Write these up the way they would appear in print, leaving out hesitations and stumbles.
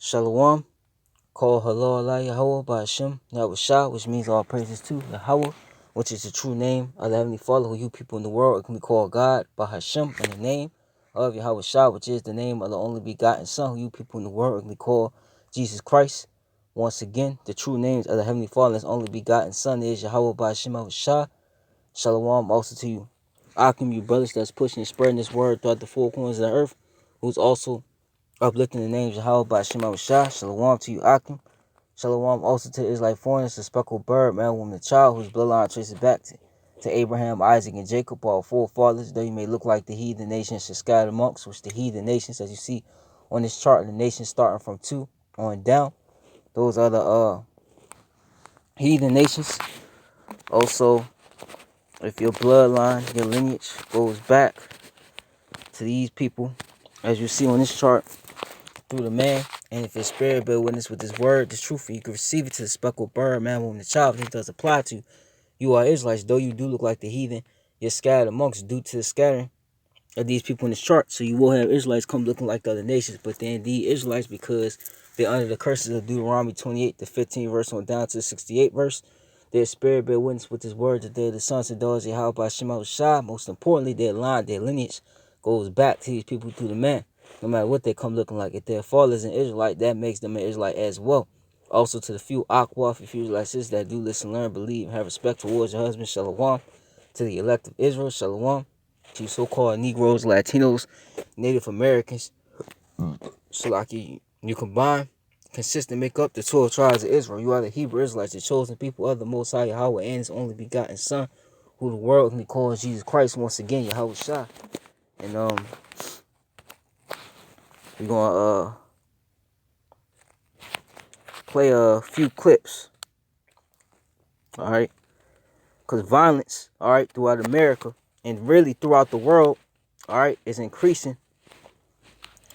Shalom, call Halal Allah Yahweh by Hashem, Yahweh which means all praises to Yahweh, which is the true name of the Heavenly Father, who you people in the world can be called God, by Hashem, in the name of Yahweh Shah, which is the name of the only begotten Son, who you people in the world can be called Jesus Christ. Once again, the true names of the Heavenly Father, his only begotten Son, is Yahweh by Hashem, Yahweh Shah. Shalom also to you, Akim, you brothers that's pushing and spreading this word throughout the four corners of the earth, who's also uplifting the names of Yahweh by Shema Shah. Shalom to you, Akim. Shalom also to the Israelite foreigners, the speckled bird, man, woman, and child, whose bloodline traces back to Abraham, Isaac, and Jacob, our forefathers. Though you may look like the heathen nations should scatter amongst, which the heathen nations, as you see on this chart, the nations starting from 2 on down. Those are the heathen nations. Also, if your bloodline, your lineage goes back to these people, as you see on this chart, through the man, and if his spirit bear witness with his word, this truth, you can receive it to the speckled bird, man, woman, the child. This does apply to you are Israelites, though you do look like the heathen. You're scattered amongst due to the scattering of these people in this chart. So you will have Israelites come looking like the other nations, but they're indeed Israelites because they're under the curses of Deuteronomy 28, the 15 verse on down to the 68 verse. Their spirit bear witness with his word that they're the sons and daughters of Yahweh by Shema Shah. Most importantly, their line, their lineage goes back to these people through the man. No matter what they come looking like. If their father is an Israelite, that makes them an Israelite as well. Also to the few Aqua, if you like this, that do listen, learn, believe, and have respect towards your husband, Shalom. To the elect of Israel, Shalom. To so-called Negroes, Latinos, Native Americans, Shalaki, you combine, consistent, make up the 12 tribes of Israel. You are the Hebrew Israelites, the chosen people of the Most High Yahweh, and his only begotten Son, who the world can call Jesus Christ. Once again, Yahweh Shah. And we're gonna play a few clips, all right? Because violence, all right, throughout America and really throughout the world, all right, is increasing,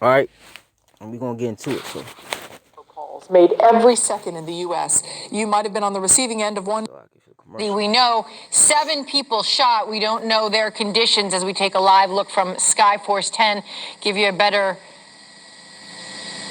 all right? And we're going to get into it, so. Calls made every second in the U.S. You might have been on the receiving end of one. We know 7 people shot. We don't know their conditions as we take a live look from Skyforce 10, give you a better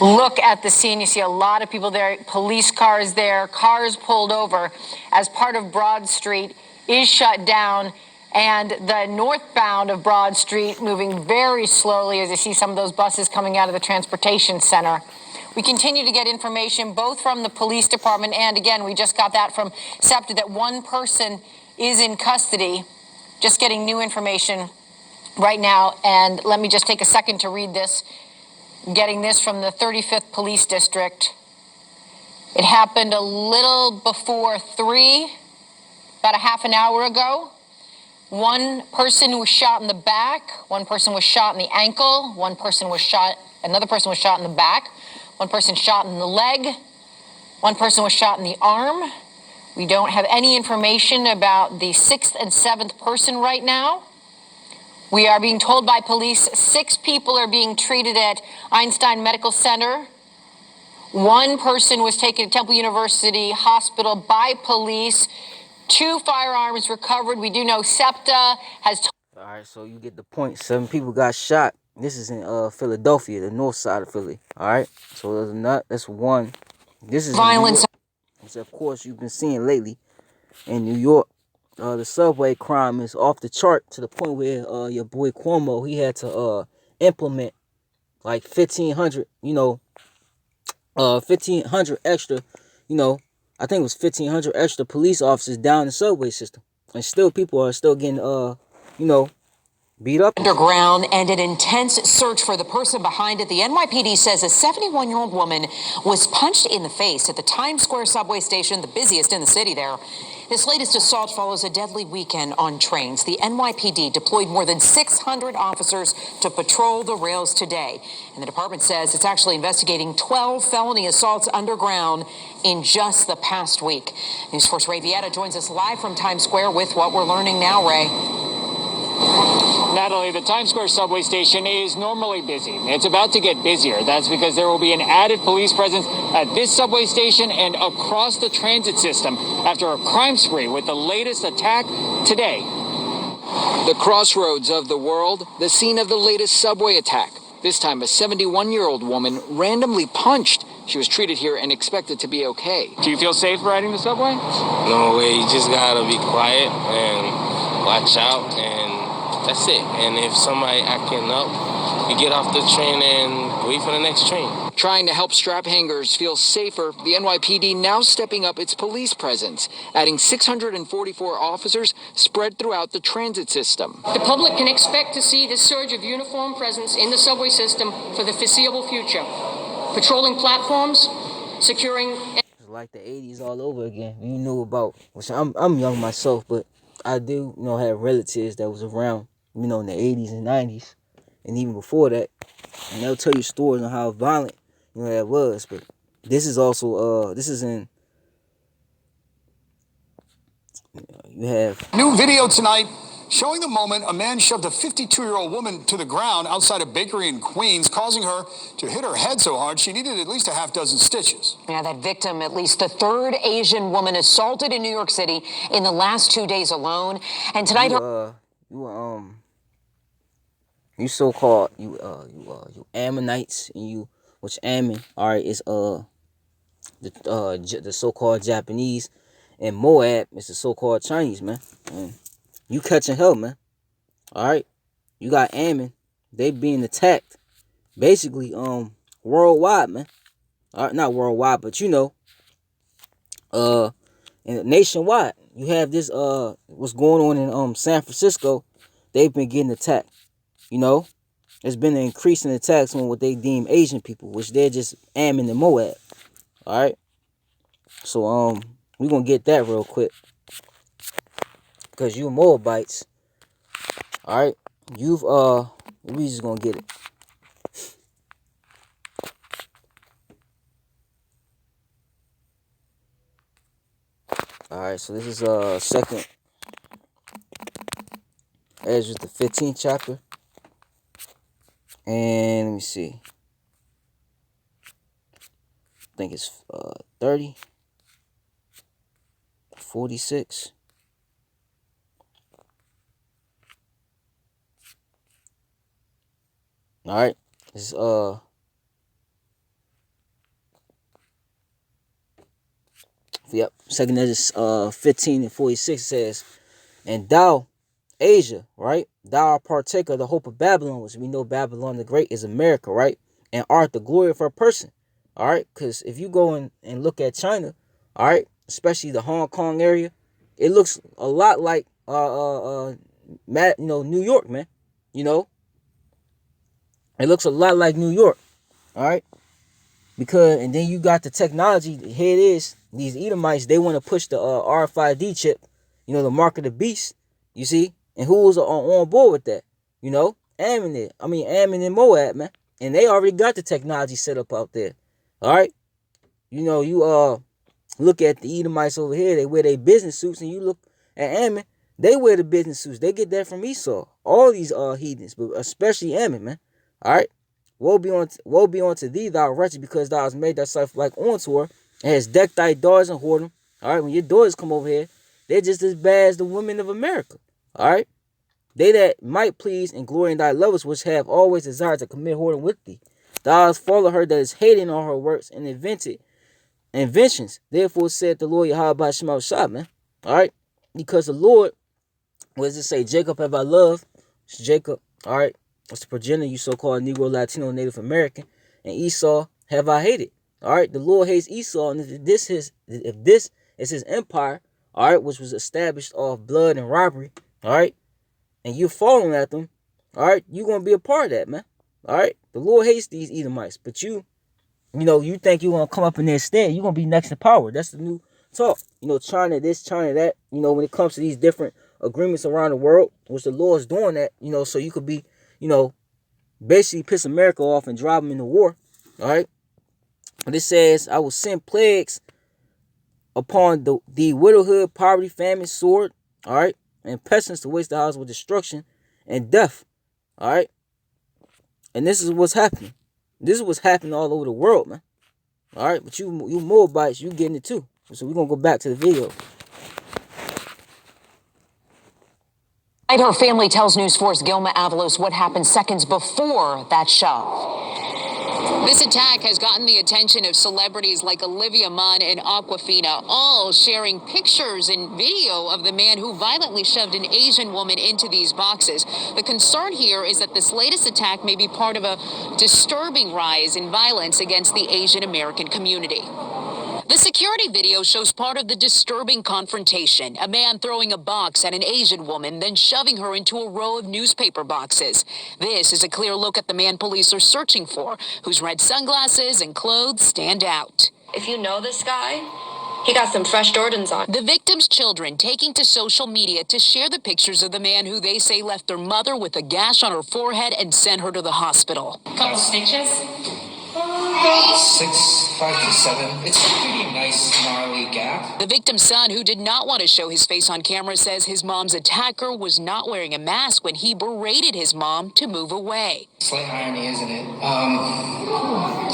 look at the scene. You see a lot of people there, police cars there, cars pulled over as part of Broad Street is shut down, and the northbound of Broad Street moving very slowly as you see some of those buses coming out of the transportation center. We continue to get information both from the police department and, again, we just got that from SEPTA that one person is in custody. Just getting new information right now, and let me just take a second to read this. Getting this from the 35th Police District. It happened a little before 3, about a half an hour ago. One person was shot in the back. One person was shot in the ankle. Another person was shot in the back. One person shot in the leg. One person was shot in the arm. We don't have any information about the 6th and 7th person right now. We are being told by police 6 people are being treated at Einstein Medical Center. One person was taken to Temple University Hospital by police. 2 firearms recovered. We do know SEPTA has... All right, so you get the point. 7 people got shot. This is in Philadelphia, the north side of Philly. All right, so that's one. This is violence. Which, of course, you've been seeing lately in New York. The subway crime is off the chart to the point where your boy Cuomo, he had to implement like 1,500, 1,500 extra, I think it was 1,500 extra police officers down the subway system. And still people are still getting, beat up. Underground and an intense search for the person behind it. The NYPD says a 71-year-old woman was punched in the face at the Times Square subway station, the busiest in the city there. This latest assault follows a deadly weekend on trains. The NYPD deployed more than 600 officers to patrol the rails today. And the department says it's actually investigating 12 felony assaults underground in just the past week. News Force Ray Vieta joins us live from Times Square with what we're learning now, Ray. Natalie, the Times Square subway station is normally busy. It's about to get busier. That's because there will be an added police presence at this subway station and across the transit system after a crime spree with the latest attack today. The crossroads of the world, the scene of the latest subway attack. This time, a 71-year-old woman randomly punched She was treated here and expected to be okay. Do you feel safe riding the subway? No way, you just gotta be quiet and watch out, and that's it. And if somebody acting up, you get off the train and wait for the next train. Trying to help strap hangers feel safer, the NYPD now stepping up its police presence, adding 644 officers spread throughout the transit system. The public can expect to see this surge of uniformed presence in the subway system for the foreseeable future. Patrolling platforms, securing... It's like the 80s all over again. You knew about, which I'm young myself, but I do, have relatives that was around, in the 80s and 90s, and even before that. And they'll tell you stories on how violent, that was. But this is also, this is in, you have... New video tonight showing the moment a man shoved a 52-year-old woman to the ground outside a bakery in Queens, causing her to hit her head so hard she needed at least a half dozen stitches. Yeah, that victim, at least the third Asian woman assaulted in New York City in the last 2 days alone. And tonight... You so-called, you Ammonites, and which Ammon, all right, is, the so-called Japanese, and Moab is the so-called Chinese, man. And you catching hell, man. All right, you got Ammon, they being attacked, basically, worldwide, man. All right, not worldwide, but and nationwide. You have this, what's going on in San Francisco. They've been getting attacked. There's been an increase in attacks on what they deem Asian people, which they're just Ammon and Moab. All right. So we're gonna get that real quick, because you Moabites, all right, we just gonna get it. All right, so this is second Ezra, the 15th chapter, and let me see, I think it's 30, 46. All right, this is yep, second Ezra 15 and 46 says, and thou, Asia, right? Thou art partaker of the hope of Babylon, which we know Babylon the Great is America, right? And art the glory of her person, all right? Because if you go and look at China, all right, especially the Hong Kong area, it looks a lot like New York, man. It looks a lot like New York, all right? Because, and then you got the technology. Here it is. These Edomites, they want to push the RFID chip, the mark of the beast. You see, and who was on board with that? Ammon and Moab, man, and they already got the technology set up out there. All right, you look at the Edomites over here. They wear their business suits, and you look at Ammon. They wear the business suits. They get that from Esau. All these heathens, but especially Ammon, man. All right. Woe be unto thee, thou wretched, because thou hast made thyself like unto her, and hast decked thy daughters and whored them. All right, when your daughters come over here, they're just as bad as the women of America. All right, they that might please and glory in thy lovers, which have always desired to commit whoredom with thee. Thou hast followed her that is hating on her works and invented inventions. Therefore said the Lord Yahweh Shema Shah, man. All right, because the Lord, what does it say? Jacob have I loved. It's Jacob. All right. It's the progenitor, you so-called Negro, Latino, Native American, and Esau have I hated. All right, the Lord hates Esau, and if this is his empire, all right, which was established off blood and robbery, all right, and you're following at them, all right, you're gonna be a part of that, man. All right, the Lord hates these Edomites, but you think you're gonna come up in their stead, you're gonna be next to power. That's the new talk. China this, China that. When it comes to these different agreements around the world, which the Lord's doing that, so you could be. Basically piss America off and drive them into war. All right. But it says, I will send plagues upon the widowhood, poverty, famine, sword. All right. And pestilence to waste the house with destruction and death. All right. And this is what's happening. This is what's happening all over the world, man. All right. But you Moabites, you getting it too. So we're going to go back to the video. Her family tells News 4's Gilma Avalos what happened seconds before that shove. This attack has gotten the attention of celebrities like Olivia Munn and Aquafina, all sharing pictures and video of the man who violently shoved an Asian woman into these boxes. The concern here is that this latest attack may be part of a disturbing rise in violence against the Asian American community. The security video shows part of the disturbing confrontation, a man throwing a box at an Asian woman, then shoving her into a row of newspaper boxes. This is a clear look at the man police are searching for, whose red sunglasses and clothes stand out. If you know this guy, he got some fresh Jordans on. The victim's children taking to social media to share the pictures of the man who they say left their mother with a gash on her forehead and sent her to the hospital. Couple stitches. 6, 5 to 7. It's a pretty nice, gnarly gap. The victim's son, who did not want to show his face on camera, says his mom's attacker was not wearing a mask when he berated his mom to move away. Slight irony, isn't it?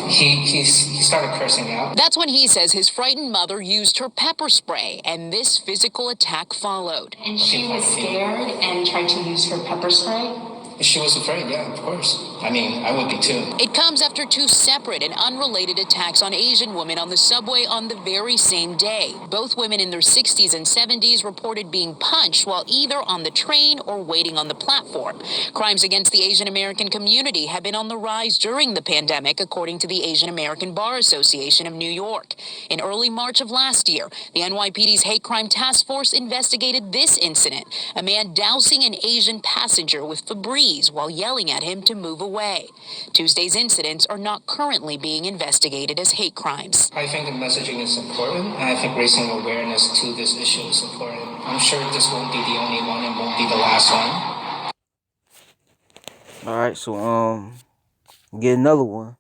He started cursing out. That's when he says his frightened mother used her pepper spray, and this physical attack followed. And she was scared and tried to use her pepper spray? If she was afraid, yeah, of course. I mean, I would be too. It comes after two separate and unrelated attacks on Asian women on the subway on the very same day. Both women in their 60s and 70s reported being punched while either on the train or waiting on the platform. Crimes against the Asian American community have been on the rise during the pandemic, according to the Asian American Bar Association of New York. In early March of last year, the NYPD's Hate Crime Task Force investigated this incident, a man dousing an Asian passenger with Febreze while yelling at him to move away. Tuesday's incidents are not currently being investigated as hate crimes. I think the messaging is important, and I think raising awareness to this issue is important. I'm sure this won't be the only one and won't be the last one. Alright, so get another one.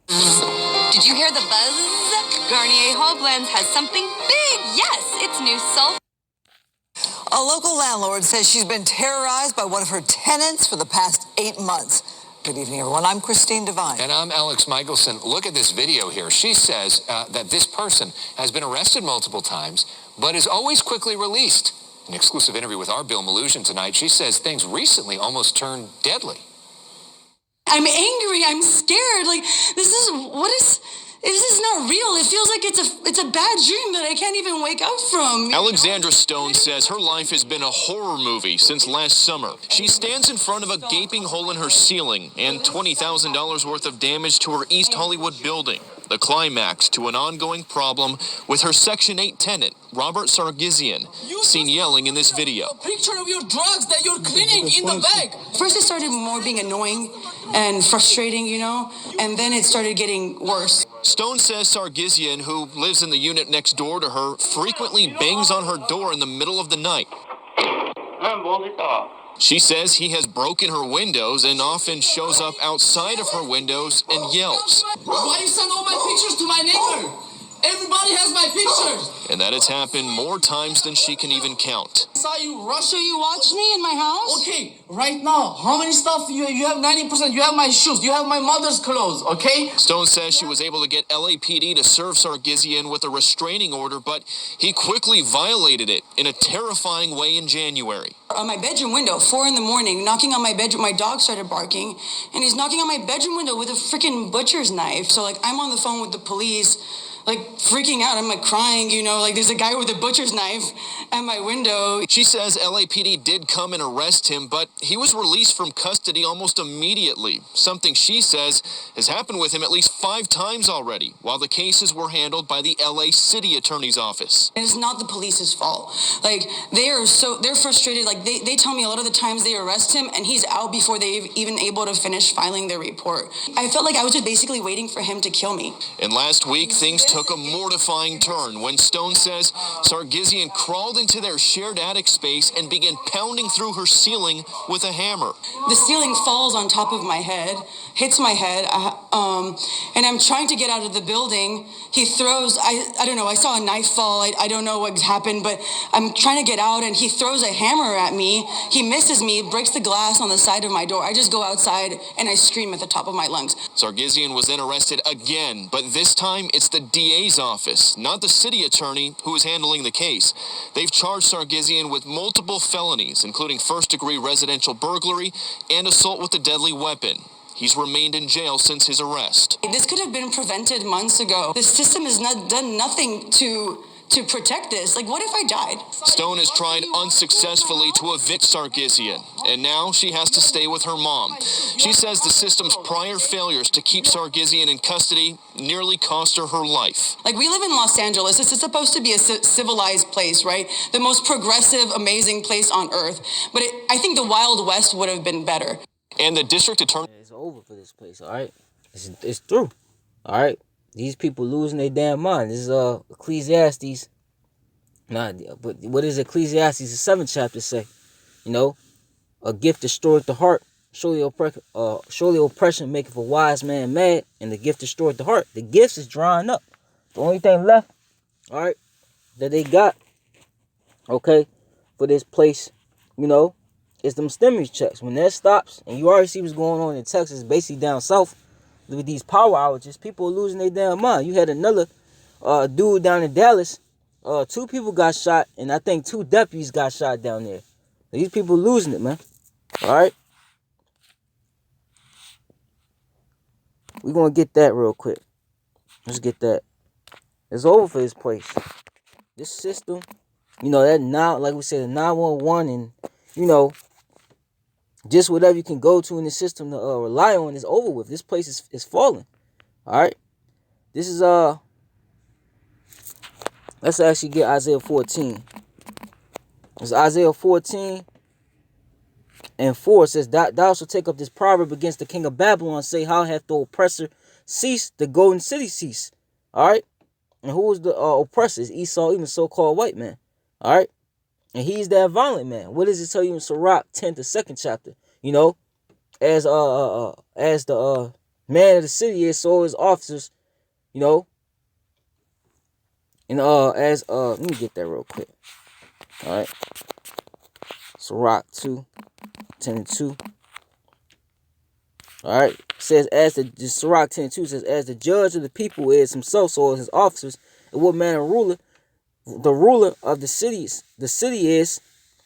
Did you hear the buzz? Garnier Hall Blends has something big. Yes, it's new sulfur. A local landlord says she's been terrorized by one of her tenants for the past 8 months. Good evening, everyone. I'm Christine Devine. And I'm Alex Michelson. Look at this video here. She says that this person has been arrested multiple times, but is always quickly released. An exclusive interview with our Bill Malusian tonight. She says things recently almost turned deadly. I'm angry. I'm scared. Like, this is not real. It feels like it's a bad dream that I can't even wake up from. Alexandra Stone says her life has been a horror movie since last summer. She stands in front of a gaping hole in her ceiling and $20,000 worth of damage to her East Hollywood building. The climax to an ongoing problem with her Section 8 tenant, Robert Sargisian, seen yelling in this video. Picture of your drugs that you're cleaning in the bag. First, it started more being annoying and frustrating, and then it started getting worse. Stone says Sargisian, who lives in the unit next door to her, frequently bangs on her door in the middle of the night. She says he has broken her windows and often shows up outside of her windows and yells. Why you send all my pictures to my neighbor? Everybody has my pictures. And that has happened more times than she can even count. I saw you Russia, you watched me in my house? Okay, right now, how many stuff you have? 90%. You have my shoes, you have my mother's clothes, okay? Stone says she was able to get LAPD to serve Sargisian with a restraining order, but he quickly violated it in a terrifying way in January. On my bedroom window, 4 a.m, knocking on my bedroom, my dog started barking, and he's knocking on my bedroom window with a freaking butcher's knife. So, I'm on the phone with the police, freaking out. I'm crying, there's a guy with a butcher's knife at my window. She says LAPD did come and arrest him, but he was released from custody almost immediately, something she says has happened with him at least 5 times already, while the cases were handled by the LA City Attorney's Office. It's not the police's fault. They're frustrated. They tell me a lot of the times they arrest him and he's out before they're even able to finish filing their report. I felt like I was just basically waiting for him to kill me. And last week, things took a mortifying turn when Stone says Sargisian crawled into their shared attic space and began pounding through her ceiling with a hammer. The ceiling falls on top of my head, hits my head, and I'm trying to get out of the building. He throws, I don't know, I saw a knife fall. I don't know what happened, but I'm trying to get out, and he throws a hammer at me. He misses me, breaks the glass on the side of my door. I just go outside, and I scream at the top of my lungs. Sargisian was then arrested again, but this time it's the DA's office, not the city attorney who is handling the case. They've charged Sargisian with multiple felonies, including first-degree residential burglary and assault with a deadly weapon. He's remained in jail since his arrest. This could have been prevented months ago. The system has not done nothing to protect this. Like, what if I died? Stone has tried unsuccessfully to evict Sargsyan, and now she has to stay with her mom. She says the system's prior failures to keep Sargsyan in custody nearly cost her her life. Like, we live in Los Angeles. This is supposed to be a civilized place, right? The most progressive, amazing place on earth. But I think the Wild West would have been better. And the district attorney... It's over for this place, all right? It's through, all right? These people losing their damn mind. This is Ecclesiastes. But what does Ecclesiastes, the 7th chapter, say? You know, a gift destroyeth the heart. Surely oppression maketh a wise man mad, and the gift destroyeth the heart. The gifts is drying up. The only thing left, all right, that they got, okay, for this place, you know, is them stimulus checks. When that stops, and you already see what's going on in Texas, basically down south, with these power outages, people are losing their damn mind. You had another dude down in Dallas. 2 people got shot, and I think 2 deputies got shot down there. These people losing it, man. All right? We're going to get that real quick. Let's get that. It's over for this place. This system, you know, that now, like we said, the 911 and, you know, just whatever you can go to in the system to rely on is over with. This place is falling. All right. This is let's actually get Isaiah 14. It's Isaiah 14 and 4. It says, thou shalt take up this proverb against the king of Babylon, say, how hath the oppressor ceased, the golden city ceased. All right. And who is the oppressor? It's Esau, even so-called white man. All right. And he's that violent man. What does it tell you in Sirach 10, the 2nd chapter? You know, as the man of the city is, so his officers, you know. And let me get that real quick. All right. Sirach 2, 10 and 2. All right. It says, as the Sirach 10 and 2 says, as the judge of the people is himself, so is his officers, and what man of ruler? The ruler of the city is,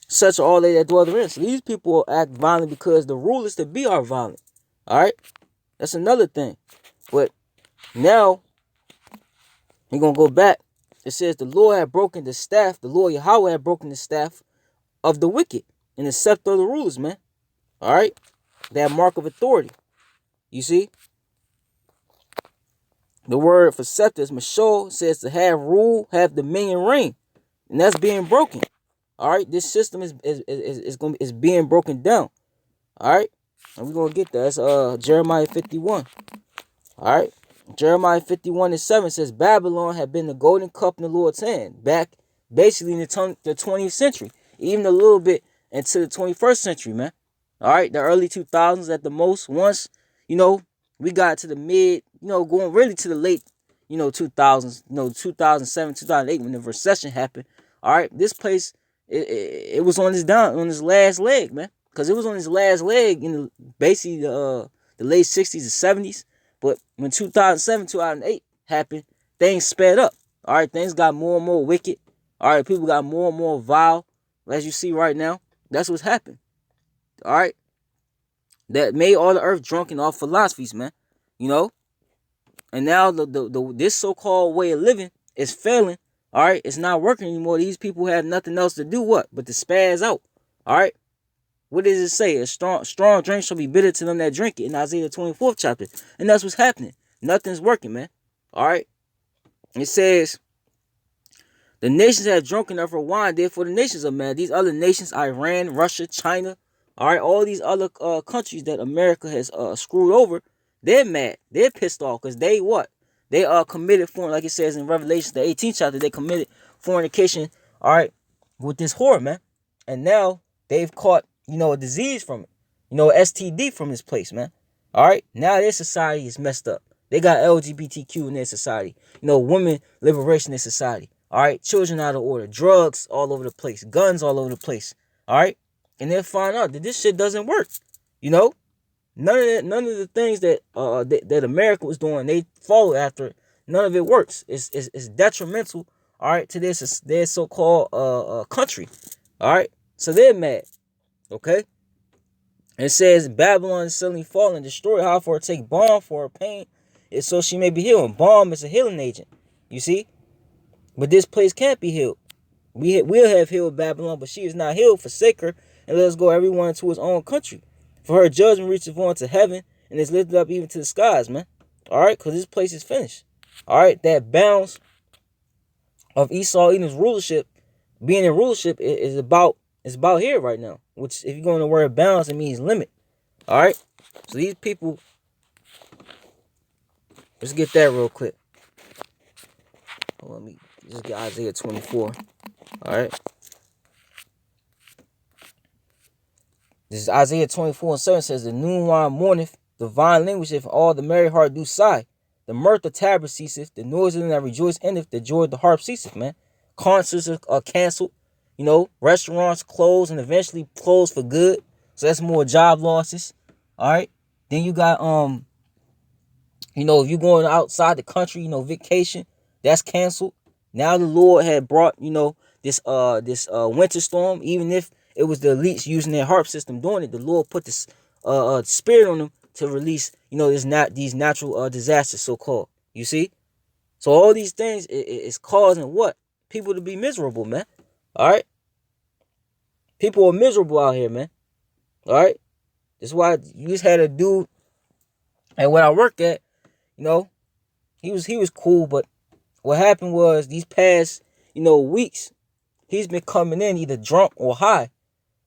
such are all they that dwell therein. So these people act violent because the rulers to be are violent. All right, that's another thing. But now we're gonna go back. It says the Lord had broken the staff. The Lord Yahweh had broken the staff of the wicked and the scepter of the rulers. Man, all right, that mark of authority. You see. The word for scepter is mashol, says to have rule, have dominion, reign, and that's being broken. All right, this system is being broken down. All right, and we're gonna get that. That's Jeremiah 51. All right, Jeremiah 51 and 7 says Babylon had been the golden cup in the Lord's hand back basically in the 20th century, even a little bit into the 21st century, man. All right, the early 2000s at the most. Once you know. We got to the mid, you know, going really to the late, 2000s, 2007, 2008 when the recession happened. All right, this place, it was on its last leg, man, because it was on its last leg in basically the late 60s and 70s. But when 2007, 2008 happened, things sped up. All right, things got more and more wicked. All right, people got more and more vile, as you see right now. That's what's happened. All right. That made all the earth drunken off philosophies, man. You know? And now this so-called way of living is failing. All right? It's not working anymore. These people have nothing else to do what? But to spaz out. All right? What does it say? A strong drink shall be bitter to them that drink it in Isaiah 24th chapter. And that's what's happening. Nothing's working, man. All right? It says, the nations have drunk enough for wine, therefore the nations are mad. These other nations, Iran, Russia, China, all right, all these other countries that America has screwed over, they're mad. They're pissed off because they what? They committed foreign, like it says in Revelation, the 18th chapter, they committed fornication, all right, with this whore, man. And now they've caught, a disease from it, STD from this place, man. All right, now their society is messed up. They got LGBTQ in their society, women liberation in their society. All right, children out of order, drugs all over the place, guns all over the place. All right. And they'll find out that this shit doesn't work. None of the things that that America was doing, they follow after it. None of it works. It's detrimental, all right, to their so-called country. All right. So they're mad. Okay. It says Babylon is suddenly fallen, destroyed, however, take balm for her pain, is so she may be healed. Balm is a healing agent, you see. But this place can't be healed. We'll have healed Babylon, but she is not healed. Forsake her, and let us go everyone to his own country. For her judgment reaches on to heaven, and is lifted up even to the skies, man. All right, because this place is finished. All right, that balance of Esau Edom's rulership, being in rulership, is about here right now. Which, if you're going to word balance, it means limit. All right, so these people. Let's get that real quick. Let me just get Isaiah 24. All right. This is Isaiah 24:7 says, the noon wine mourneth, the vine languisheth, all the merry heart do sigh. The mirth of tabrets ceaseth, the noise of them that rejoice endeth, the joy of the harp ceaseth, man. Concerts are canceled. You know, restaurants close and eventually close for good. So that's more job losses. All right. Then you got, you know, if you're going outside the country, you know, vacation, that's canceled. Now the Lord had brought, you know, this winter storm. Even if it was the elites using their harp system doing it, the Lord put this spirit on them to release, you know, these natural disasters, so called. You see, so all these things is causing what? People to be miserable, man. All right, people are miserable out here, man. All right, that's why you just had a dude, and when I worked at, you know, he was cool, but what happened was these past, you know, weeks, he's been coming in either drunk or high.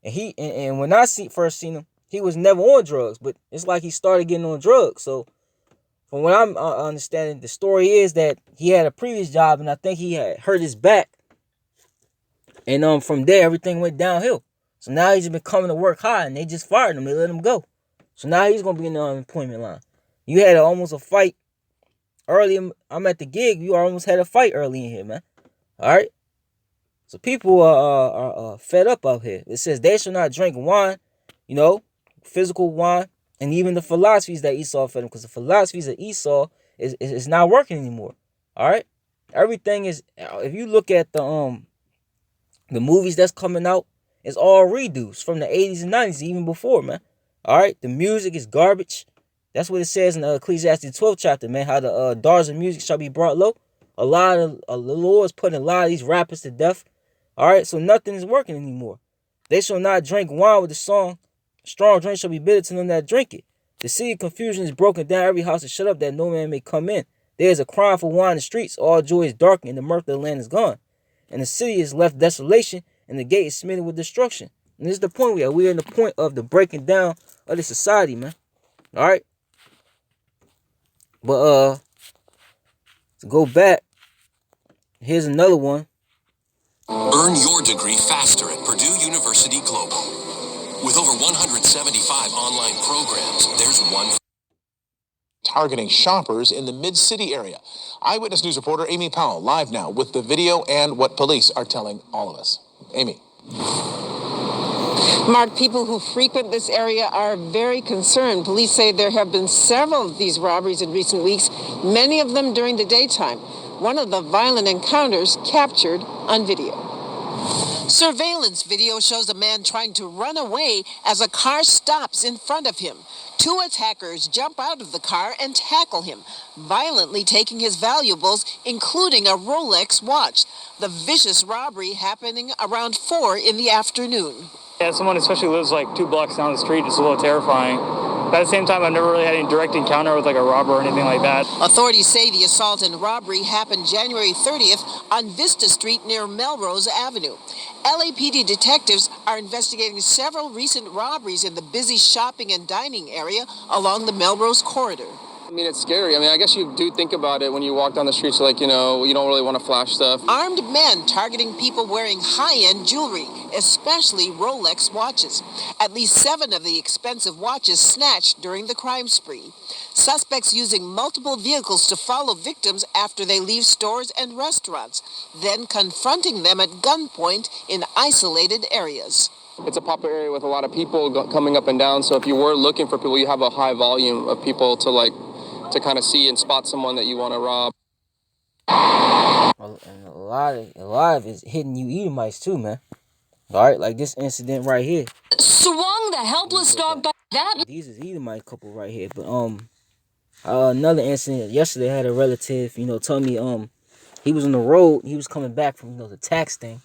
And when I first seen him, he was never on drugs, but it's like he started getting on drugs. So from what I'm understanding, the story is that he had a previous job, and I think he had hurt his back. And from there, everything went downhill. So now he's been coming to work high, and they just fired him. They let him go. So now he's going to be in the unemployment line. You had almost a fight early. I'm at the gig. You almost had a fight early in here, man. All right. So people are fed up out here. It says they shall not drink wine, you know, physical wine, and even the philosophies that Esau fed them, because the philosophies of Esau is not working anymore. All right. Everything is. If you look at the movies that's coming out, it's all redos from the 80s and 90s, even before, man. All right. The music is garbage. That's what it says in Ecclesiastes 12th chapter, man, how the daughters of music shall be brought low. A lot of the Lord's putting a lot of these rappers to death. All right, so nothing is working anymore. They shall not drink wine with the song. Strong drink shall be bitter to them that drink it. The city of confusion is broken down. Every house is shut up that no man may come in. There is a cry for wine in the streets. All joy is darkened and the mirth of the land is gone. And the city is left desolation and the gate is smitten with destruction. And this is the point we are. We are in the point of the breaking down of the society, man. All right. But to go back, here's another one. Earn your degree faster at Purdue University Global. With over 175 online programs, there's one targeting shoppers in the Mid-City area. Eyewitness News reporter Amy Powell live now with the video and what police are telling all of us. Amy. Mark, people who frequent this area are very concerned. Police say there have been several of these robberies in recent weeks, many of them during the daytime. One of the violent encounters captured on video. Surveillance video shows a man trying to run away as a car stops in front of him. Two attackers jump out of the car and tackle him, violently taking his valuables, including a Rolex watch. The vicious robbery happening around 4 in the afternoon. Yeah, someone especially lives like 2 blocks down the street, it's a little terrifying. But at the same time, I've never really had any direct encounter with like a robber or anything like that. Authorities say the assault and robbery happened January 30th on Vista Street near Melrose Avenue. LAPD detectives are investigating several recent robberies in the busy shopping and dining area along the Melrose corridor. I mean, it's scary. I mean, I guess you do think about it when you walk down the streets, like, you know, you don't really want to flash stuff. Armed men targeting people wearing high-end jewelry, especially Rolex watches. At least 7 of the expensive watches snatched during the crime spree. Suspects using multiple vehicles to follow victims after they leave stores and restaurants, then confronting them at gunpoint in isolated areas. It's a popular area with a lot of people coming up and down, so if you were looking for people, you have a high volume of people to kind of see and spot someone that you want to rob. And a lot of it's hitting you Edomites too, man. All right, like this incident right here. Swung the helpless dog by... That These is Edomite couple right here. But another incident yesterday, I had a relative, tell me he was on the road. He was coming back from the tax thing,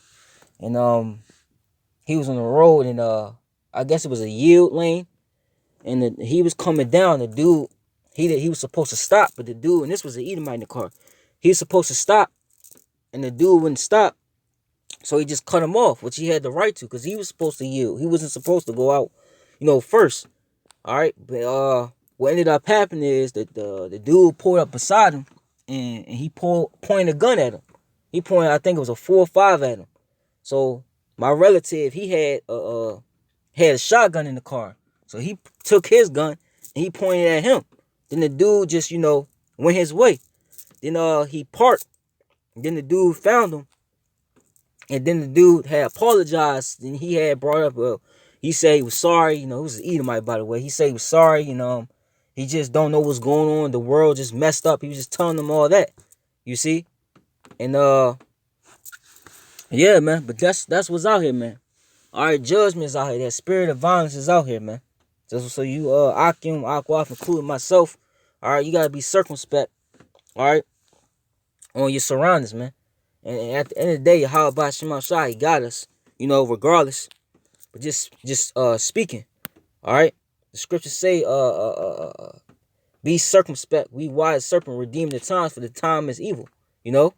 and he was on the road, and I guess it was a yield lane, and he was coming down. The dude, he was supposed to stop, but the dude, and this was an Edomite in the car, he was supposed to stop, and the dude wouldn't stop, so he just cut him off, which he had the right to, because he was supposed to yield. He wasn't supposed to go out, first. All right, but what ended up happening is that the dude pulled up beside him, and he pointed a gun at him. He pointed, I think it was a 4.5 at him. So my relative, he had a shotgun in the car, so he took his gun and he pointed at him. Then the dude just went his way. Then he parked. And then the dude found him, and then the dude had apologized. Then he had brought up he said he was sorry. It was an Edomite, by the way. He said he was sorry. He just don't know what's going on. The world just messed up. He was just telling them all that. You see? And yeah, man. But that's what's out here, man. All right, judgment is out here. That spirit of violence is out here, man. So you Akim, Akwaf, including myself. All right, you gotta be circumspect. All right, on your surroundings, man. And at the end of the day, how about Shema Shai? He got us, regardless. But just speaking, all right. The scriptures say, be circumspect, we wise serpent, redeem the times, for the time is evil. But,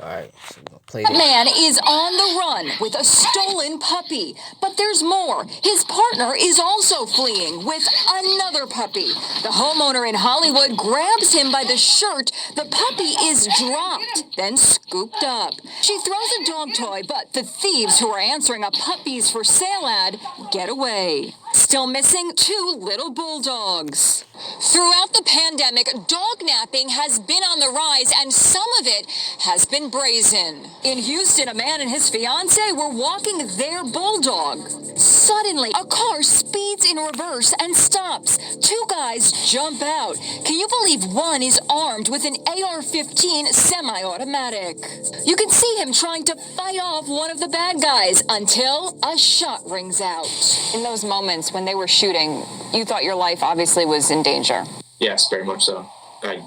all right, so we're gonna play That this. man is on the run with a stolen puppy. But there's more. His partner is also fleeing with another puppy. The homeowner in Hollywood grabs him by the shirt. The puppy is dropped, then scooped up. She throws a dog toy, but the thieves who are answering a puppies for sale ad get away. Still missing 2 little bulldogs. Throughout the pandemic, dog napping has been on the rise, and some of it has been brazen. In Houston, a man and his fiancée were walking their bulldog. Suddenly, a car speeds in reverse and stops. 2 guys jump out. Can you believe one is armed with an AR-15 semi-automatic? You can see him trying to fight off one of the bad guys until a shot rings out. In those moments when they were shooting, you thought your life obviously was in danger. Yes, very much so. I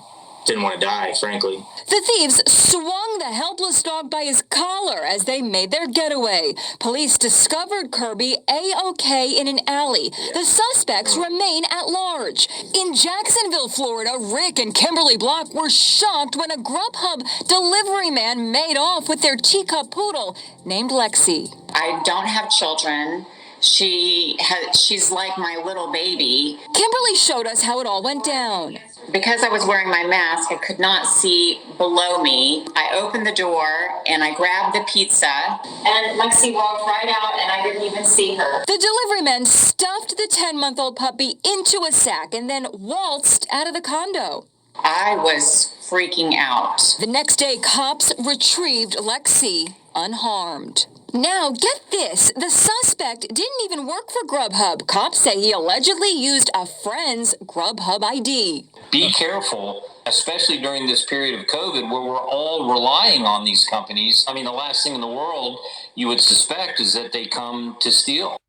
didn't want to die, frankly. The thieves swung the helpless dog by his collar as they made their getaway. Police discovered Kirby A-OK in an alley. The suspects remain at large. In Jacksonville, Florida, Rick and Kimberly Block were shocked when a Grubhub delivery man made off with their teacup poodle named Lexi. I don't have children. She's like my little baby. Kimberly showed us how it all went down. Because I was wearing my mask, I could not see below me. I opened the door and I grabbed the pizza, and Lexi walked right out and I didn't even see her. The delivery man stuffed the 10-month-old puppy into a sack and then waltzed out of the condo. I was freaking out. The next day, cops retrieved Lexi unharmed. Now, get this. The suspect didn't even work for Grubhub. Cops say he allegedly used a friend's Grubhub ID. Be careful, especially during this period of COVID where we're all relying on these companies. I mean, the last thing in the world you would suspect is that they come to steal. All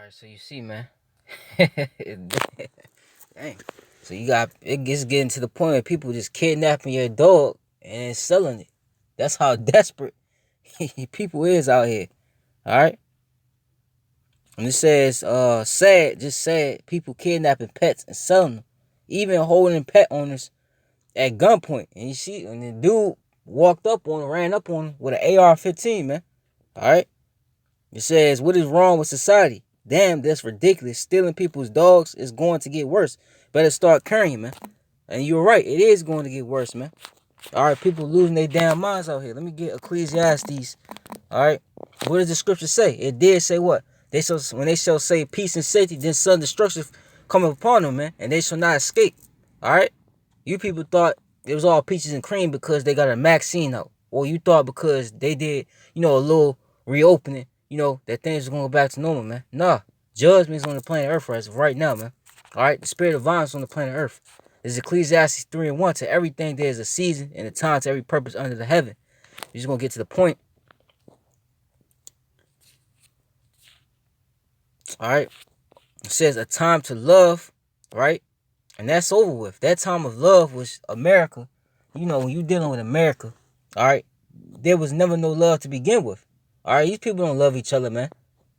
right, so you see, man. Dang. So it's getting to the point where people just kidnapping your dog and selling it. That's how desperate people is out here. All right. And it says, sad, people kidnapping pets and selling them, even holding pet owners at gunpoint. And you see, and the dude ran up on him with an AR-15, man. All right. It says, what is wrong with society? Damn, that's ridiculous. Stealing people's dogs is going to get worse. Better start carrying, man. And you're right, it is going to get worse, man. All right, people losing their damn minds out here. Let me get Ecclesiastes. All right, what does the scripture say? It did say what? When they shall say peace and safety, then sudden destruction come upon them, man, and they shall not escape. All right, you people thought it was all peaches and cream because they got a vaccine out, or you thought because they did, a little reopening, that things are going to go back to normal, man. Nah, judgment is on the planet Earth right now, man. All right, the spirit of violence on the planet Earth. There's Ecclesiastes 3:1. To everything there is a season and a time to every purpose under the heaven. You're just going to get to the point. All right. It says a time to love, right? And that's over with. That time of love was America. You know, when you dealing with America, all right, there was never no love to begin with. All right, these people don't love each other, man.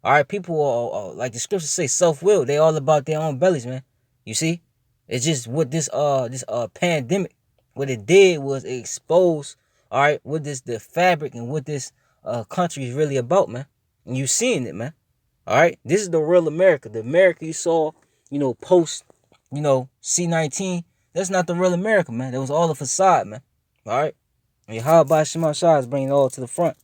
All right, people are like the scriptures say, self-will. They all about their own bellies, man. You see, it's just what this pandemic, what it did was it exposed, all right, what the fabric and what this country is really about, man. And you seeing it, man. All right, this is the real America. The America you saw, you know, post, you know, C-19. That's not the real America, man. That was all a facade, man. All right, and Yahweh Shema Shah is bringing it all to the front.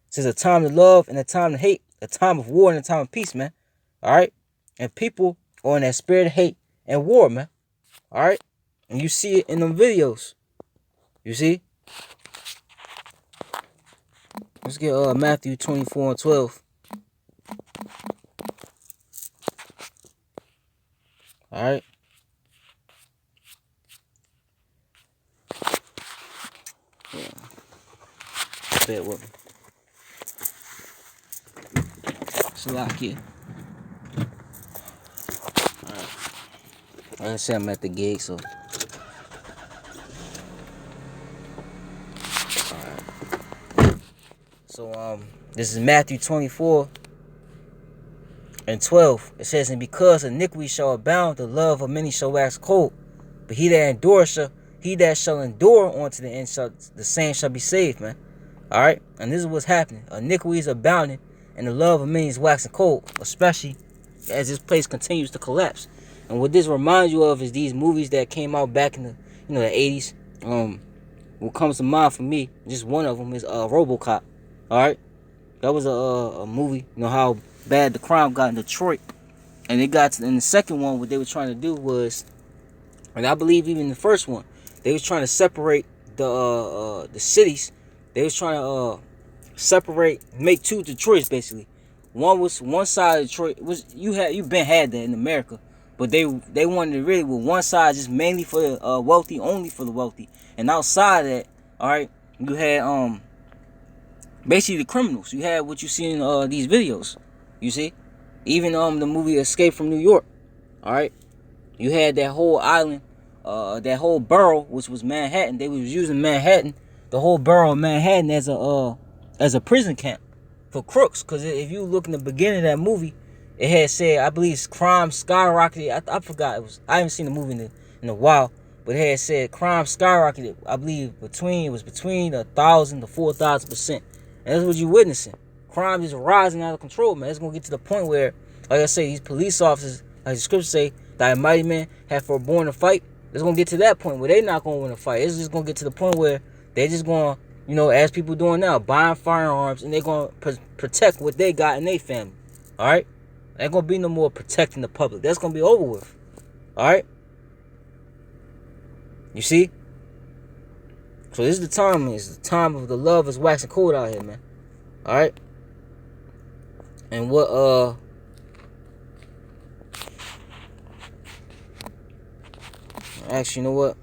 It says a time to love and a time to hate, a time of war and a time of peace, man. All right, and people are in that spirit of hate and war, man. All right, and you see it in them videos. You see. Let's get Matthew 24:12. All right. Yeah. Bear with me. It's a lock here. All right. Like I said, I'm at the gig, so. All right. So this is Matthew 24:12. It says, and because iniquity shall abound, the love of many shall wax cold. But he that shall endure unto the end, the same shall be saved, man. All right, and this is what's happening. Iniquity is abounding, and the love of many is waxing cold, especially as this place continues to collapse. And what this reminds you of is these movies that came out back in the the 80s. What comes to mind for me, just one of them is RoboCop. All right, that was a movie. You know how bad the crime got in Detroit, and it got to, in the second one, what they were trying to do was, and I believe even the first one, they was trying to separate the cities. They was trying to make two Detroits basically. One side of Detroit was you been had that in America, but they wanted it really with one side just mainly for the wealthy, only for the wealthy, and outside of that, all right, you had basically the criminals. You had what you see in these videos. You see, even the movie Escape from New York. All right, you had that whole island, that whole borough, which was Manhattan. They was using Manhattan, the whole borough of Manhattan, as a prison camp for crooks. Because if you look in the beginning of that movie, it had said, I believe, crime skyrocketed. I forgot. I haven't seen the movie in a while, but it had said crime skyrocketed. I believe between 1,000 to 4,000%, and that's what you're witnessing. Crime is rising out of control, man. It's gonna get to the point where, like I say, these police officers, like the scriptures say, that mighty men have forborne to fight. It's gonna get to that point where they're not gonna win a fight. It's just gonna get to the point where they're just gonna, as people doing now, buying firearms, and they're gonna protect what they got in their family. All right, ain't gonna be no more protecting the public. That's gonna be over with. All right, you see. So this is the time. It's the time of the love is waxing cold out here, man. All right. And what actually, you know what?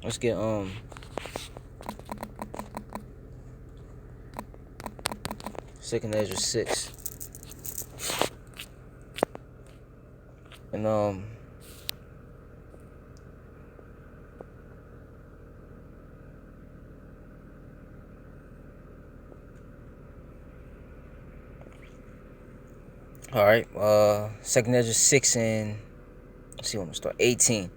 Let's get 2nd Ezra 6. And all right, 2nd Ezra 6 and let's see, I'm gonna start 18. It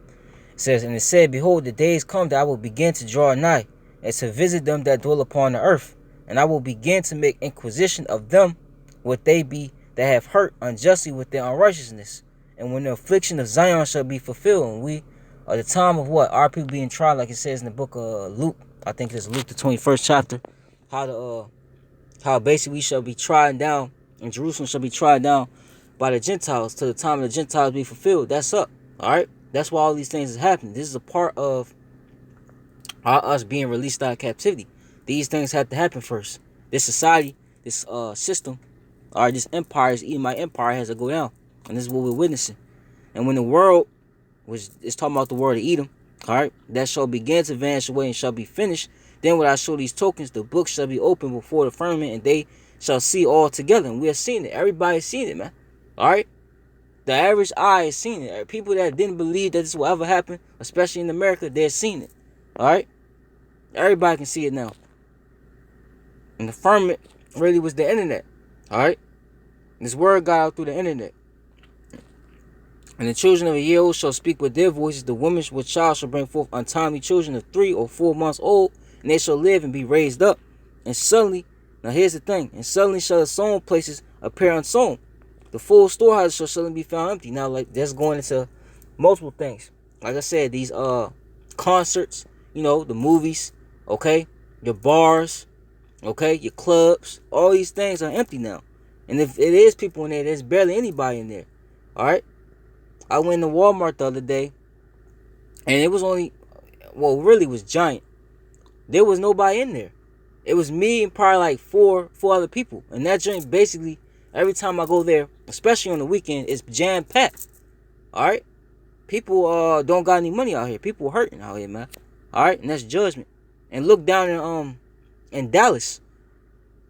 says, and it said, behold, the days come that I will begin to draw nigh, and to visit them that dwell upon the earth, and I will begin to make inquisition of them what they be that have hurt unjustly with their unrighteousness. And when the affliction of Zion shall be fulfilled, and we are the time of what? Our people being tried, like it says in the book of Luke, I think it's Luke the 21st chapter, how basically we shall be tried down, and Jerusalem shall be tried down by the Gentiles till the time of the Gentiles be fulfilled. That's up. All right. That's why all these things is happening. This is a part of us being released out of captivity. These things have to happen first. This society, this system, all right, this empire, this Edomite empire has to go down. And this is what we're witnessing. And when the world, which is talking about the world of Edom, all right, that shall begin to vanish away and shall be finished, then when I show these tokens, the book shall be opened before the firmament, and they shall see all together. And we are seeing it. Everybody's seeing it, man. All right. The average eye has seen it. People that didn't believe that this will ever happen, especially in America, they've seen it. All right. Everybody can see it now. And the firmament really was the internet. All right. This word got out through the internet. And the children of a year old shall speak with their voices. The woman with child shall bring forth untimely children of 3 or 4 months old, and they shall live and be raised up. And suddenly, now here's the thing, and suddenly shall the sown places appear unsown. The full storehouses shall suddenly be found empty. Now, like, that's going into multiple things. Like I said, these concerts, you know, the movies, okay, your bars, okay, your clubs, all these things are empty now. And if it is people in there, there's barely anybody in there. All right. I went to Walmart the other day, and it was only, well, really was giant. There was nobody in there. It was me and probably like four other people. And that joint basically, every time I go there, especially on the weekend, it's jam-packed. All right? People don't got any money out here. People hurting out here, man. All right? And that's judgment. And look down in Dallas.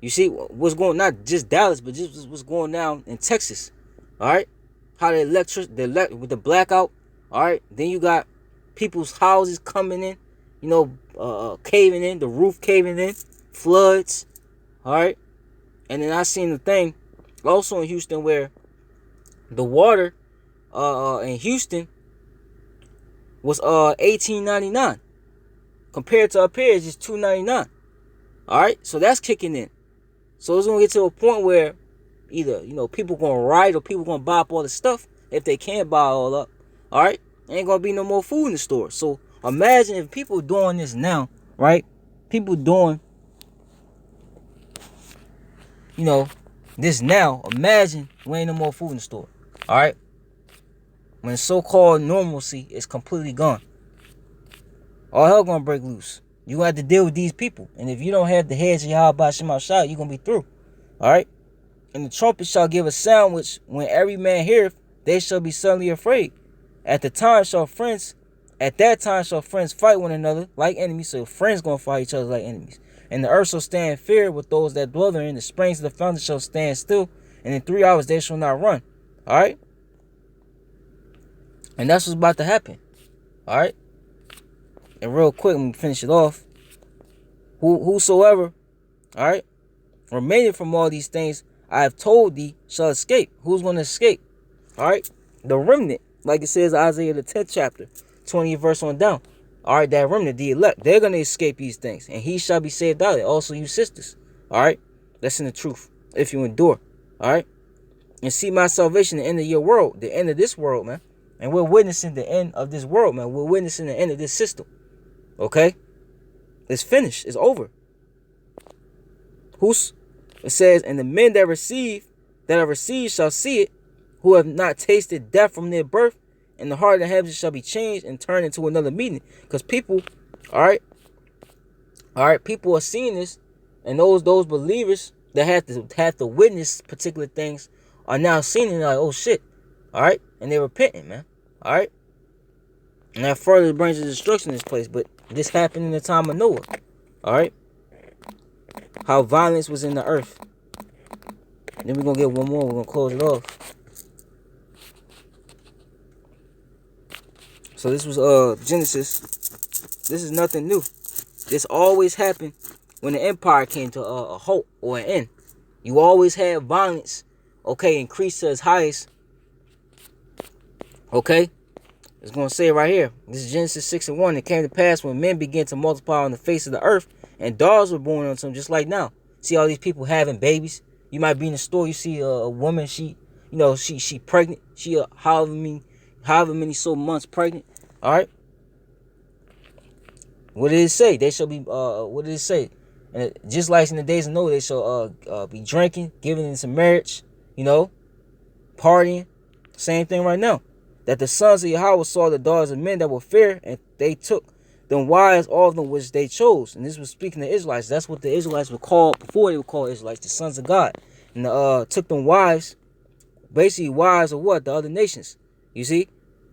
You see what's going, not just Dallas, but just what's going down in Texas. All right? How with the blackout, all right? Then you got people's houses coming in, you know, caving in, the roof caving in, floods, all right? And then I seen the thing also in Houston where the water in Houston was $18.99 compared to up here it's just $2.99. All right, so that's kicking in. So it's gonna get to a point where either, you know, people gonna riot or people gonna buy up all the stuff if they can't buy all up. All right, ain't gonna be no more food in the store. So imagine if people doing this now, right? People doing, you know, this now. Imagine when ain't no more food in the store. All right, when so-called normalcy is completely gone, all hell gonna break loose. You gonna have to deal with these people, and if you don't have the heads of Yahweh Shem Shah, you gonna be through. All right. And the trumpet shall give a sound which when every man heareth, they shall be suddenly afraid. At that time shall friends fight one another like enemies. So friends gonna fight each other like enemies. And the earth shall stand in fear with those that dwell therein. The springs of the fountain shall stand still, and in 3 hours they shall not run. All right. And that's what's about to happen. All right. And real quick, let me finish it off. Whosoever, all right, remaining from all these things I have told thee shall escape. Who's going to escape? All right. The remnant, like it says Isaiah the 10th chapter, 20th verse on down. All right, that remnant, the elect, they're going to escape these things. And he shall be saved out of it. Also you sisters. All right. That's in the truth. If you endure. All right. And see my salvation, the end of your world. The end of this world, man. And we're witnessing the end of this world, man. We're witnessing the end of this system. Okay. It's finished. It's over. It says, and the men that are received shall see it, who have not tasted death from their birth, and the heart of the heavens shall be changed and turned into another meaning. Because people, all right, people are seeing this, and those believers that have to witness particular things are now seeing it like, oh shit, all right, and they're repenting, man, all right. And that further brings the destruction in this place, but this happened in the time of Noah, all right. How violence was in the earth. Then we're going to get one more. We're going to close it off. So this was Genesis. This is nothing new. This always happened when the empire came to a halt or an end. You always had violence, okay, increase to its highest. Okay? It's going to say right here. This is Genesis 6:1. It came to pass when men began to multiply on the face of the earth, and daughters were born unto them, just like now. See all these people having babies. You might be in the store, you see a woman, she pregnant. She however many so months pregnant. All right. What did it say? They shall be. What did it say? And just like in the days of Noah, they shall be drinking, giving into marriage. You know, partying. Same thing right now. That the sons of Yahweh saw the daughters of men that were fair, and they took them wives, all of them which they chose. And this was speaking to Israelites. That's what the Israelites were called before they were called Israelites, the sons of God. And took them wives, basically wives of what? The other nations. You see?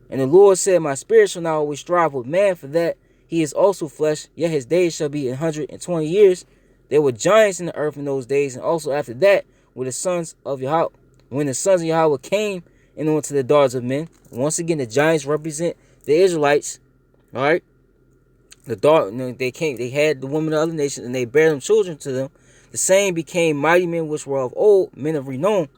And the Lord said, my spirit shall not always strive with man, for that he is also flesh, yet his days shall be 120 years. There were giants in the earth in those days, and also after that were the sons of Yahweh, when the sons of Yahweh came in onto the daughters of men. Once again, the giants represent the Israelites. All right. They had the women of other nations, and they bare them children to them. The same became mighty men which were of old, men of renown.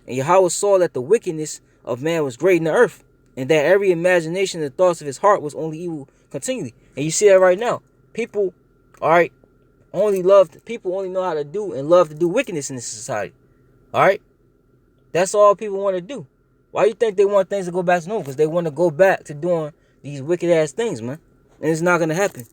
And Yahweh saw that the wickedness of man was great in the earth, and that every imagination and the thoughts of his heart was only evil continually. And you see that right now. People, all right, people only know how to do and love to do wickedness in this society. All right? That's all people want to do. Why you think they want things to go back to normal? Because they want to go back to doing these wicked ass things, man. And it's not going to happen.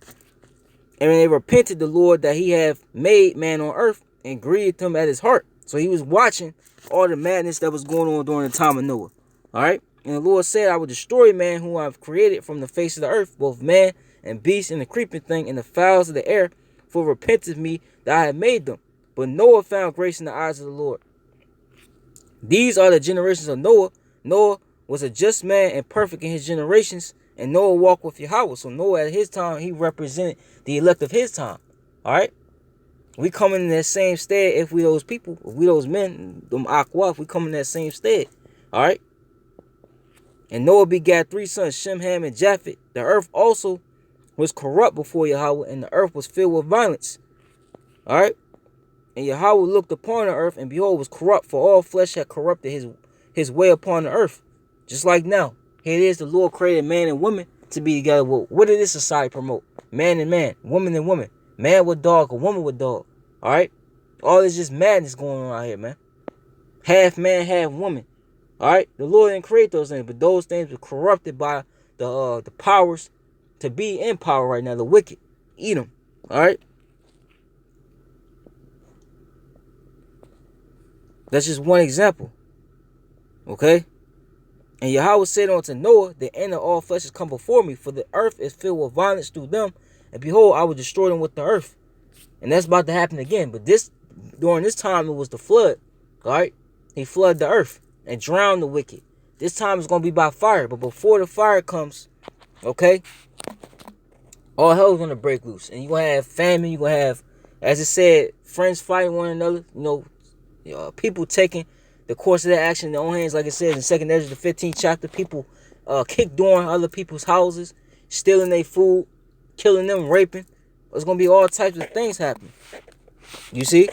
And when they repented the Lord that he had made man on earth and grieved him at his heart. So he was watching all the madness that was going on during the time of Noah. All right? And the Lord said, I will destroy man whom I have created from the face of the earth, both man and beast and the creeping thing and the fowls of the air, for repenteth me that I have made them. But Noah found grace in the eyes of the Lord. These are the generations of Noah. Noah was a just man and perfect in his generations, and Noah walked with Yahweh. So Noah at his time, he represented the elect of his time. All right? We come in that same stead if we those people, if we those men, them Aqua, if we come in that same stead. All right? And Noah begat 3 sons, Shem, Ham, and Japheth. The earth also was corrupt before Yahweh, and the earth was filled with violence. All right? And Yahweh looked upon the earth, and behold, was corrupt, for all flesh had corrupted his way upon the earth. Just like now. Here it is, the Lord created man and woman to be together. Well, what did this society promote? Man and man, woman and woman. Man with dog, a woman with dog. All right? All this just madness going on out here, man. Half man, half woman. All right? The Lord didn't create those things, but those things were corrupted by the powers to be in power right now, the wicked. Eat them. All right? That's just one example. Okay? And Yahweh said unto Noah, the end of all flesh is come before me, for the earth is filled with violence through them, and behold, I will destroy them with the earth. And that's about to happen again. But during this time, it was the flood. All right? He flooded the earth and drowned the wicked. This time it's going to be by fire. But before the fire comes, okay, all hell is going to break loose. And you're going to have famine. You're going to have, as it said, friends fighting one another. People taking the course of their action in their own hands. Like it says in 2nd Ezra, the 15th chapter, people kick door on other people's houses, stealing their food, killing them, raping. There's going to be all types of things happening. You see?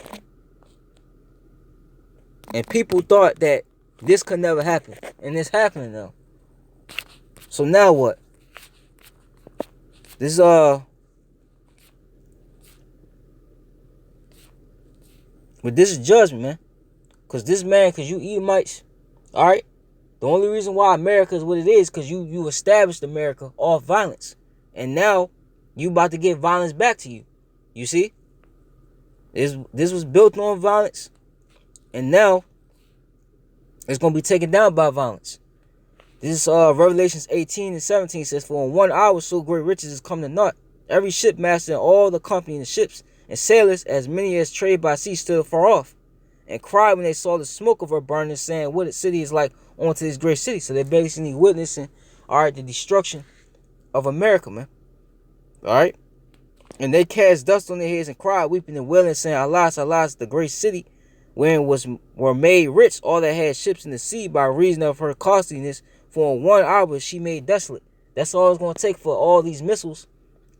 And people thought that this could never happen. And it's happening now. So now what? This but this is judgment, man. Because you Edomites, all right? The only reason why America is what it is because you established America off violence. And now you about to get violence back to you. You see? This was built on violence. And now it's going to be taken down by violence. This is Revelations 18 and 17 says, for in 1 hour so great riches is come to naught. Every shipmaster and all the company in the ships and sailors, as many as trade by sea, stood far off and cried when they saw the smoke of her burning, saying, what a city is like onto this great city. So they're basically witnessing, all right, the destruction of America, man. All right? And they cast dust on their heads and cried, weeping and wailing, saying, alas, alas, the great city, wherein were made rich all that had ships in the sea by reason of her costliness, for in 1 hour she made desolate. That's all it's going to take for all these missiles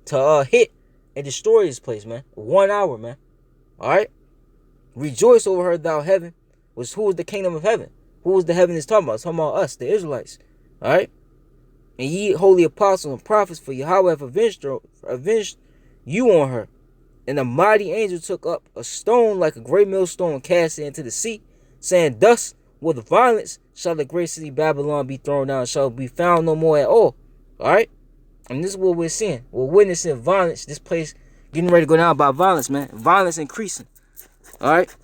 to hit and destroy this place, man. 1 hour, man. All right? Rejoice over her, thou heaven. Who is the kingdom of heaven? Who is the heaven is talking about? It's talking about us, the Israelites. All right? And ye holy apostles and prophets, for Yahweh have avenged you on her. And the mighty angel took up a stone like a great millstone and cast it into the sea, saying, thus with violence shall the great city Babylon be thrown down, shall be found no more at all. All right? And this is what we're seeing. We're witnessing violence. This place getting ready to go down by violence, man. Violence increasing. All right?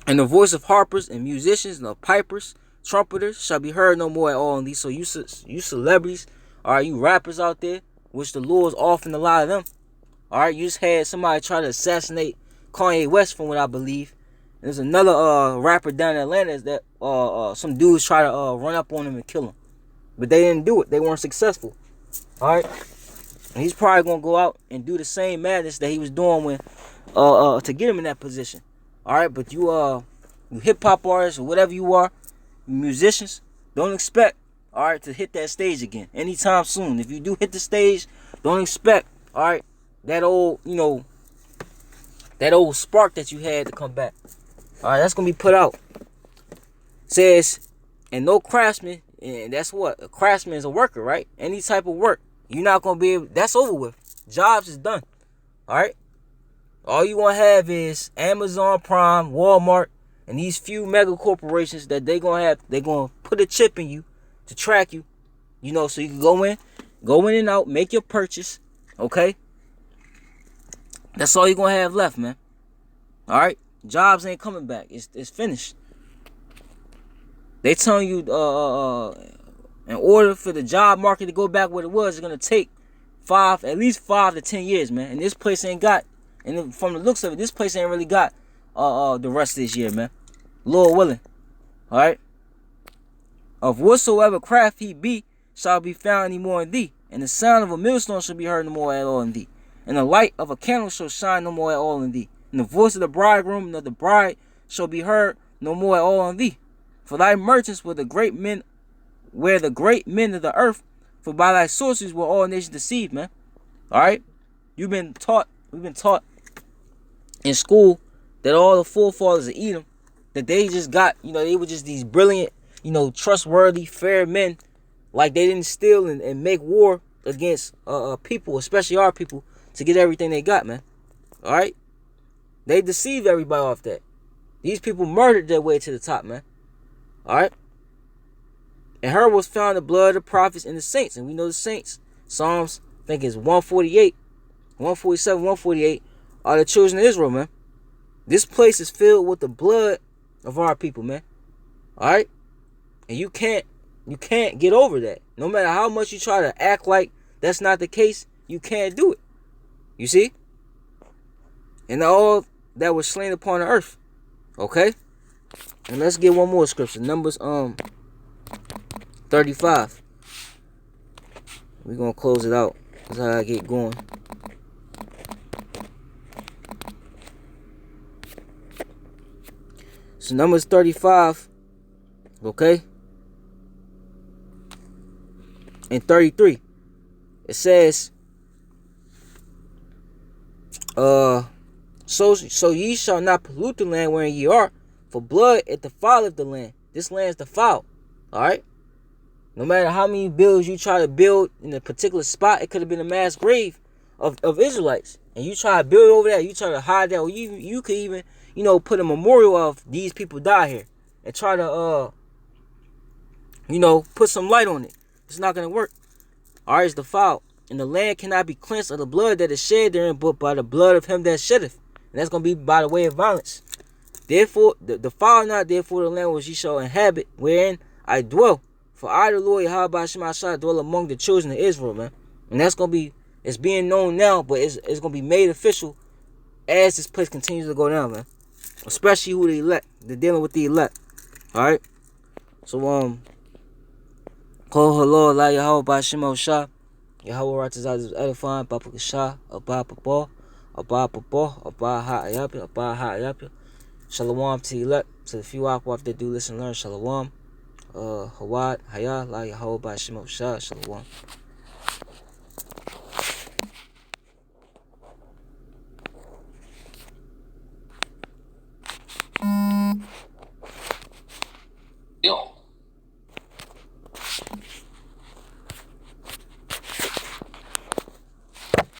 And the voice of harpers and musicians and of pipers, trumpeters shall be heard no more at all in these. So you celebrities, all right, you rappers out there, which the Lord's offering a lot of them. All right, you just had somebody try to assassinate Kanye West, from what I believe. And there's another rapper down in Atlanta that some dudes try to run up on him and kill him. But they didn't do it. They weren't successful. All right? And he's probably going to go out and do the same madness that he was doing when to get him in that position. All right? But you you hip-hop artists or whatever you are, musicians, don't expect, all right, to hit that stage again anytime soon. If you do hit the stage, don't expect, all right, that old, you know, that old spark that you had to come back. All right, that's going to be put out. Says, and no craftsman, and that's what? A craftsman is a worker, right? Any type of work. You're not going to be able, that's over with. Jobs is done. All right? All you going to have is Amazon Prime, Walmart, and these few mega corporations that they're going to put a chip in you to track you, you know, so you can go in and out, make your purchase, okay? That's all you're going to have left, man. All right? Jobs ain't coming back. It's finished. They telling you in order for the job market to go back what it was, it's going to take at least 5 to 10 years, man. And this place ain't got, and from the looks of it, this place ain't really got the rest of this year, man. Lord willing. All right? Of whatsoever craft he be, shall be found any more in thee. And the sound of a millstone shall be heard no more at all in thee. And the light of a candle shall shine no more at all in thee. And the voice of the bridegroom and of the bride shall be heard no more at all in thee. For thy merchants were the great men of the earth. For by thy sorceries were all nations deceived, man. All right? We've been taught in school that all the forefathers of Edom, that they just got, you know, they were just these brilliant, you know, trustworthy, fair men. Like they didn't steal and make war against people, especially our people, to get everything they got, man. All right? They deceived everybody off that. These people murdered their way to the top, man. All right? And her was found the blood of the prophets and the saints. And we know the saints. Psalms, I think it's 148, 147, 148 are the children of Israel, man. This place is filled with the blood of our people, man. All right? And you can't get over that. No matter how much you try to act like that's not the case, you can't do it. You see? And all that was slain upon the earth. Okay? And let's get one more scripture. Numbers 35. We're going to close it out. That's how I get going. So Numbers 35. Okay? And 33. It says, so ye shall not pollute the land wherein ye are, for blood it defileth the land. This land's defiled. Alright? No matter how many builds you try to build in a particular spot, it could have been a mass grave of Israelites. And you try to build over there, you try to hide that, or you could even, you know, put a memorial of these people die here. And try to you know, put some light on it. It's not gonna work. Alright, it's defiled. And the land cannot be cleansed of the blood that is shed therein, but by the blood of him that sheddeth. And that's going to be by the way of violence. Therefore, defile not therefore the land which ye shall inhabit, wherein I dwell. For I, the Lord Yahweh Shemashah, dwell among the children of Israel, man. And that's going to be, it's being known now, but it's going to be made official as this place continues to go down, man. Especially who the elect. They're dealing with the elect. Alright? So, Kol Halor La Yahweh Shemashah. Yahweh Ratazaz is edifying, Papa Kashah, Abba Papa, Abba Papa, Abba Ha'ayapia, Abba Ha'ayapia. Shalom to the elect, to the few Akwaf that do listen and learn. Shalom. Hawad, Hayah, La Yahweh Shemashah, Shalom.